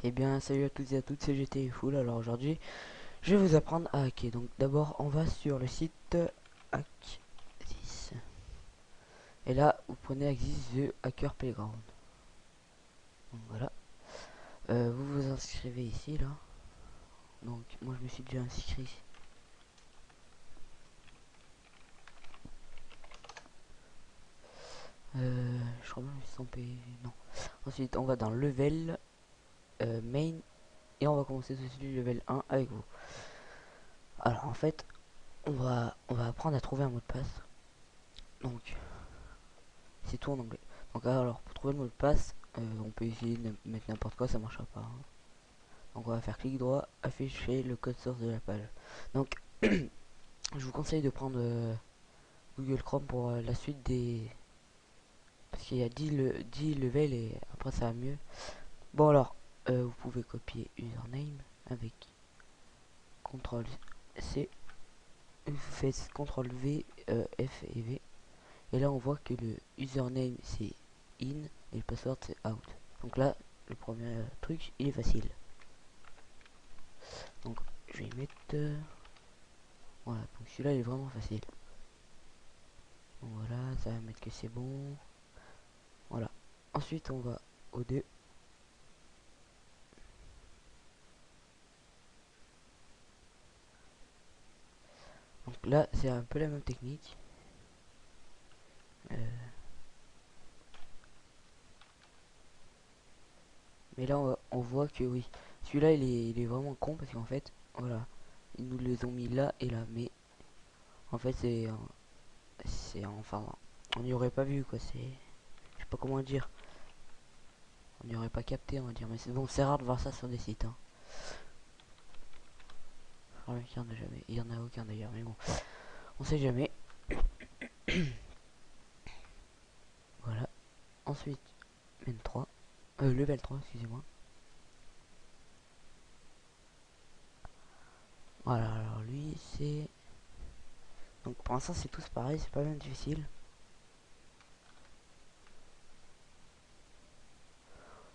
Eh bien, salut à toutes et à toutes, c'est GT Full. Alors aujourd'hui, je vais vous apprendre à hacker. Donc d'abord, on va sur le site Hack10. Et là, vous prenez Axis The Hacker Playground. Donc voilà. Vous vous inscrivez ici, là. Donc moi, je me suis déjà inscrit. Je crois même que je suis sans payer. Non. Ensuite, on va dans Level, Main. Et on va commencer tout de suite le level 1 avec vous. Alors en fait, on va apprendre à trouver un mot de passe. Donc, c'est tout en anglais. Donc alors pour trouver le mot de passe, on peut essayer de mettre n'importe quoi, ça marchera pas, hein. Donc on va faire clic droit, afficher le code source de la page. Donc je vous conseille de prendre Google Chrome pour la suite des... Parce qu'il y a 10 levels et après ça va mieux. Bon alors, vous pouvez copier username avec CTRL C, vous faites CTRL V, F et V. Et là on voit que le username c'est in et le password c'est out. Donc là, le premier truc, il est facile. Donc je vais mettre voilà, donc celui-là il est vraiment facile. Donc voilà, ça va mettre que c'est bon. Voilà. Ensuite on va au 2. Donc là c'est un peu la même technique. Euh, mais là on voit que oui. Celui-là il est vraiment con parce qu'en fait, voilà. Ils nous les ont mis là et là. Mais en fait c'est enfin on n'y aurait pas vu quoi, c'est. Je sais pas comment dire. On n'y aurait pas capté on va dire. Mais c'est bon, c'est rare de voir ça sur des sites, hein. Je crois qu'il y en a jamais. Il y en a aucun d'ailleurs, mais bon. On sait jamais. Voilà. Ensuite, N 3. Level 3, excusez-moi. Voilà, alors lui, c'est... Donc pour l'instant, c'est tous pareil, c'est pas bien difficile.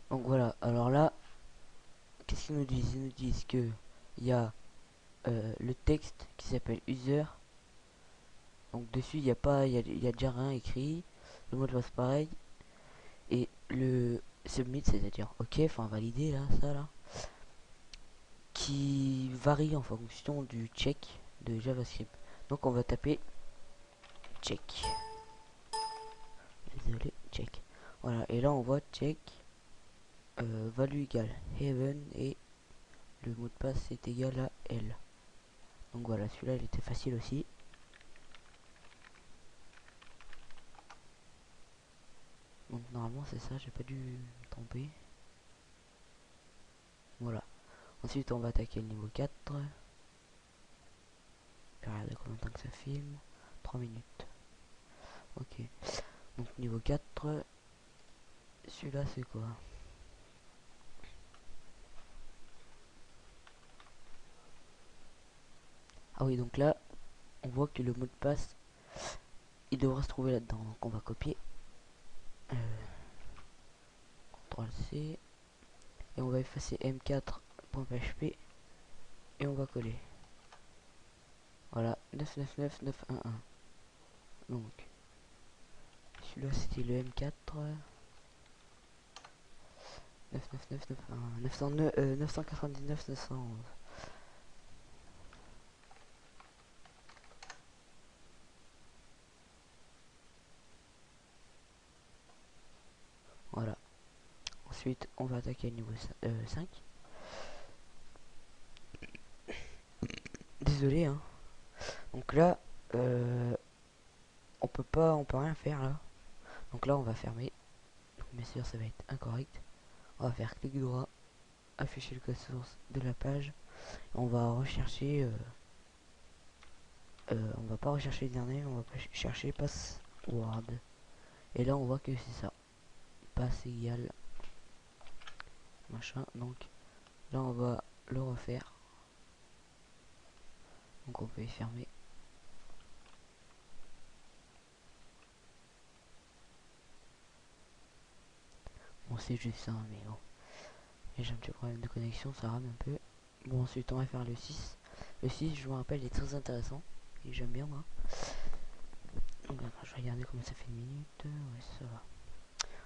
Donc voilà, alors là, qu'est-ce qu'ils nous disent? Ils nous disent que il y a le texte qui s'appelle user. Donc dessus, il n'y a pas, il y a déjà rien écrit. Le mot de passe pareil. Et le submit, c'est-à-dire OK, enfin valider là, ça là, qui varie en fonction du check de JavaScript. Donc on va taper check. Désolé, check. Voilà, et là on voit check value égale heaven et le mot de passe est égal à L. Donc voilà, celui-là il était facile aussi. Donc normalement c'est ça, j'ai pas dû me tromper. Voilà. Ensuite on va attaquer le niveau 4. Puis regarder combien de temps que ça filme. 3 minutes. Ok. Donc niveau 4. Celui-là c'est quoi? Ah oui, donc là on voit que le mot de passe il devra se trouver là-dedans. Donc on va copier. CTRL C. Et on va effacer m4.php et on va coller. Voilà, 999911. Donc, celui-là c'était le M4. 99991. 999 911. Voilà. Ensuite, on va attaquer le niveau 5. Désolé, hein. Donc là, on peut rien faire là. Donc là, on va fermer. Donc, bien sûr, ça va être incorrect. On va faire clic droit, afficher le code source de la page. On va rechercher. On va pas rechercher le dernier, on va chercher password. Et là, on voit que c'est ça. Passe égale machin. Donc là, on va le refaire. Donc on peut y fermer. Bon, c'est juste ça, mais bon. Et j'ai un petit problème de connexion, ça rame un peu. Bon, ensuite on va faire le 6. Le 6, je me rappelle, est très intéressant. Et j'aime bien moi. Donc attends, je vais regarder comment ça fait une minute. Ouais, ça va.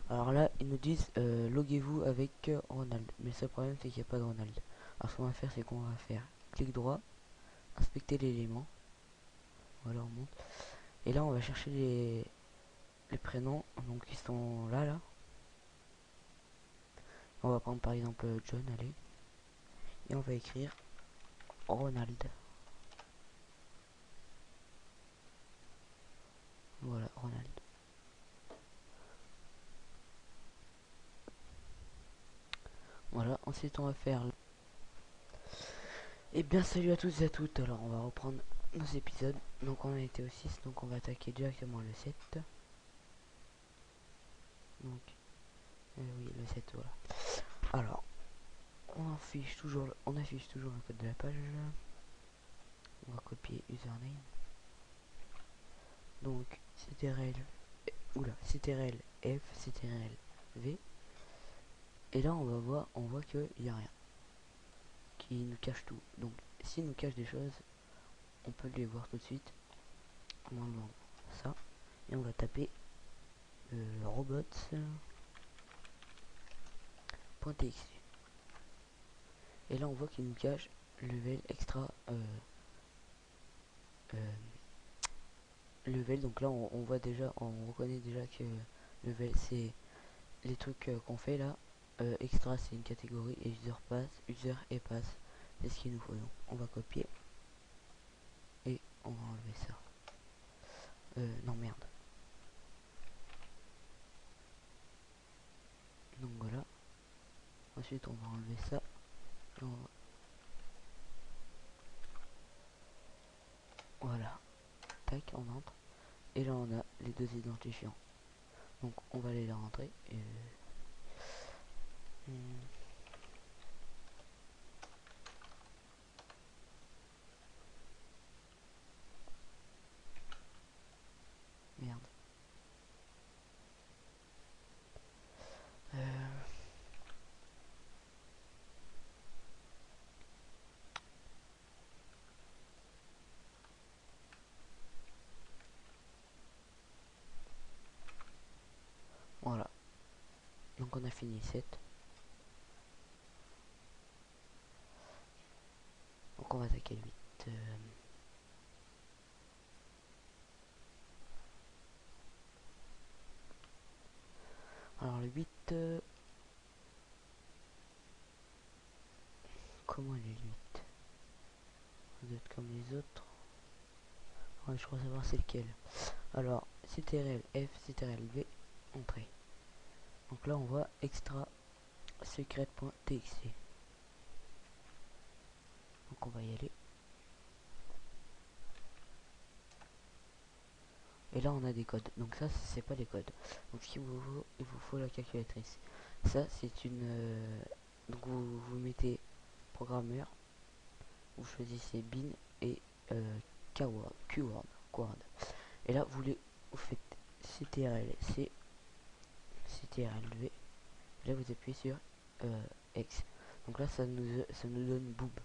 Alors là, ils nous disent loguez-vous avec Ronald. Mais le seul problème, c'est qu'il n'y a pas de Ronald. Alors ce qu'on va faire, c'est qu'on va faire clic droit, inspecter l'élément. Voilà, on monte. Et là, on va chercher les prénoms. Donc ils sont là, là. On va prendre par exemple John, allez. Et on va écrire Ronald. Voilà, Ronald. Voilà, ensuite on va faire... Et bien salut à tous et à toutes. Alors on va reprendre nos épisodes. Donc on a été au 6, donc on va attaquer directement le 7. Donc, oui, le 7, voilà. Alors, on affiche toujours le code de la page. On va copier username. Donc, ctrl, oula, ctrl F, ctrl V. Et là, on voit qu'il n'y a rien. Qui nous cache tout. Donc, s'il nous cache des choses, on peut les voir tout de suite en enlevant ça. Et on va taper robots.txt. Et là, on voit qu'il nous cache level extra level. Donc là, on voit déjà, on reconnaît déjà que level c'est les trucs qu'on fait là. Extra c'est une catégorie et user et pass c'est ce qu'il nous faut. Donc on va copier et on va enlever ça. Non merde. Donc voilà. Ensuite on va enlever ça. Et voilà. Tac, on entre. Et là on a les deux identifiants. Donc on va aller les rentrer. Et merde. Voilà. Donc on a fini 7. Donc on va attaquer le 8. Alors le 8, comment il est le 8? Vous êtes comme les autres. Ouais, je crois savoir c'est lequel. Alors, CTRL F, CTRL V, entrée. Donc là on voit extra secret.txt. Donc on va y aller. Et là on a des codes. Donc ça c'est pas des codes. Donc il vous faut la calculatrice. Ça c'est une... donc vous mettez programmeur. Vous choisissez bin et keyword. Et là vous faites CTRL C, CTRL V. Là vous appuyez sur X. Donc là ça nous donne boob.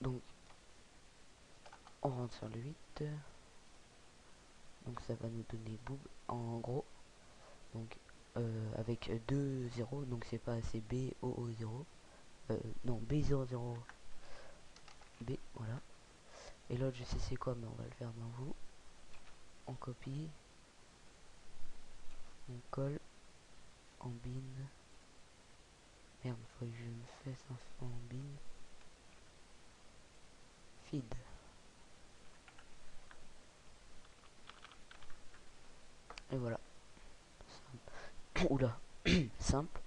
Donc on rentre sur le 8. Donc ça va nous donner boob en gros. Donc avec 2 0, donc c'est pas assez BOO0. Non, B00 B, voilà. Et l'autre je sais c'est quoi, mais on va le faire dans vous. On copie, on colle, en bin. Merde, faut que je me fasse en bin. Feed. Et voilà. Oula, simple,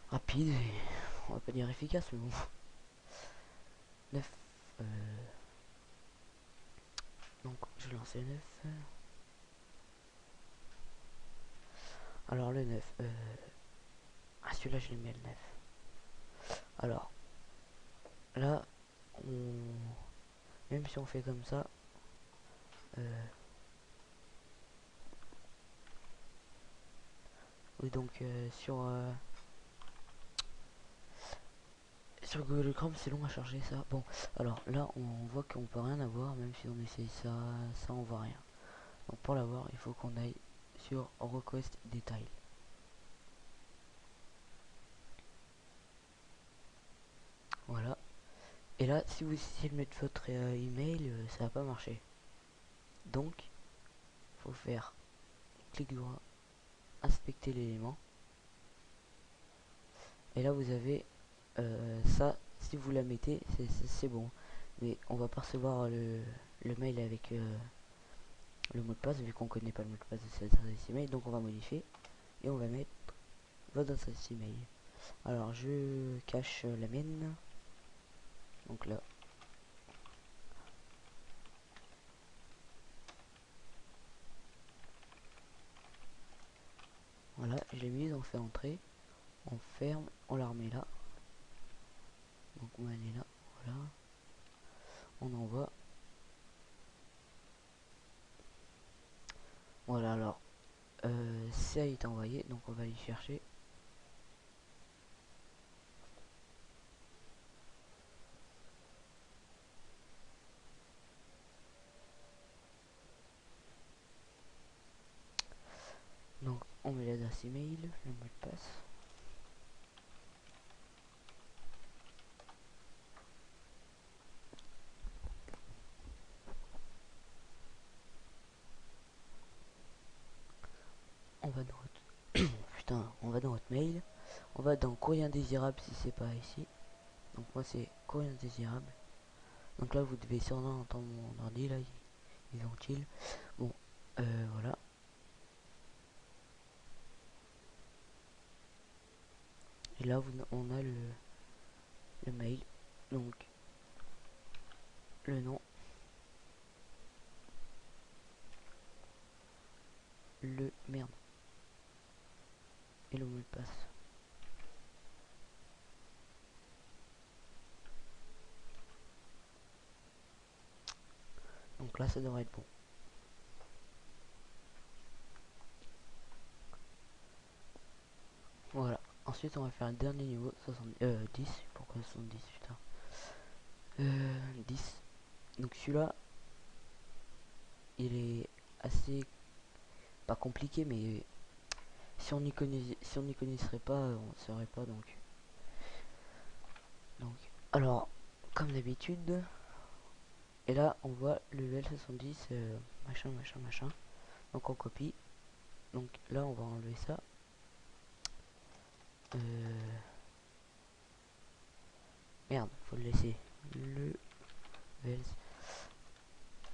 rapide, et on va pas dire efficace, mais bon. 9. Donc je lance le 9. Alors le 9. Ah celui-là je l'ai mis le 9. Alors là, même si on fait comme ça, Oui, donc sur Google Chrome c'est long à charger ça. Bon, alors là on voit qu'on peut rien avoir, même si on essaye ça, on voit rien. Donc pour l'avoir, il faut qu'on aille sur Request Detail. Voilà. Et là, si vous essayez de mettre votre email, ça va pas marcher. Donc, faut faire clic droit, inspecter l'élément. Et là, vous avez ça. Si vous la mettez, c'est bon. Mais on va pas recevoir le mail avec le mot de passe, vu qu'on connaît pas le mot de passe de cette adresse email. Donc, on va modifier et on va mettre votre adresse email. Alors, je cache la mienne. Donc là, voilà, je l'ai mise, on fait entrer, on ferme, on la remet là. Donc moi elle est là, voilà. On envoie. Voilà, alors ça est envoyé, donc on va aller chercher. Donc on met l'adresse email, le mot de passe. On va dans votre putain, on va dans votre mail. On va dans courrier indésirable si c'est pas ici. Donc moi c'est courrier indésirable. Donc là vous devez sûrement entendre mon ordi là, il est utile. Bon, voilà. Et là on a le mail. Donc le nom, le merde et le mot de passe. Donc là ça devrait être bon. Voilà. Ensuite on va faire un dernier niveau, 10. Pourquoi 70 putain. 10. Donc celui-là, il est assez pas compliqué, mais si on n'y connaisserait pas, on ne saurait pas donc alors comme d'habitude. Et là on voit le L70 machin machin machin. Donc on copie. Donc là on va enlever ça. Merde, faut le laisser. Le Vels.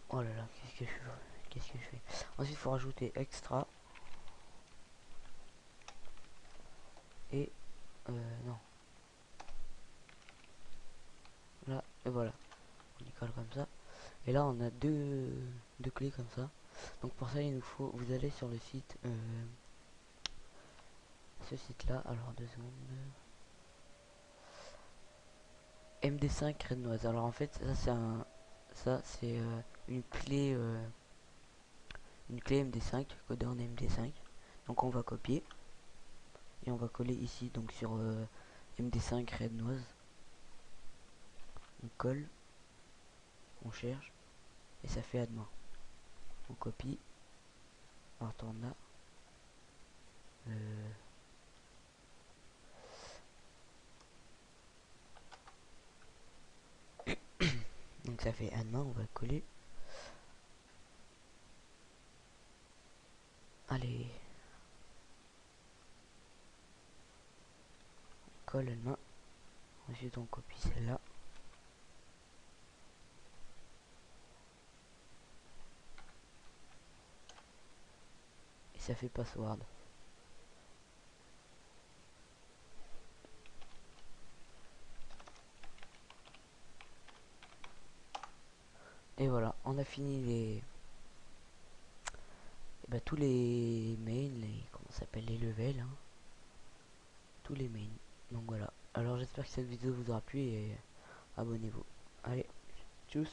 Oh là là, qu'est-ce que je fais? Ensuite il faut rajouter extra. Et non. Là, et voilà. On y colle comme ça. Et là on a deux clés comme ça. Donc pour ça il nous faut, vous allez sur le site, ce site là, alors 2 secondes, MD5 Rednoise. Alors en fait ça c'est une clé MD5 codée en MD5. Donc on va copier et on va coller ici donc sur MD5 Rednoise. On colle, on cherche et ça fait admin. On copie, on retourne là. Donc ça fait admin, on va coller. Allez, on colle admin. Ensuite on copie celle-là. Et ça fait password. Et voilà, on a fini tous les mains, comment ça s'appelle, les levels, hein. Tous les mains. Donc voilà. Alors j'espère que cette vidéo vous aura plu et abonnez-vous. Allez, tchuss.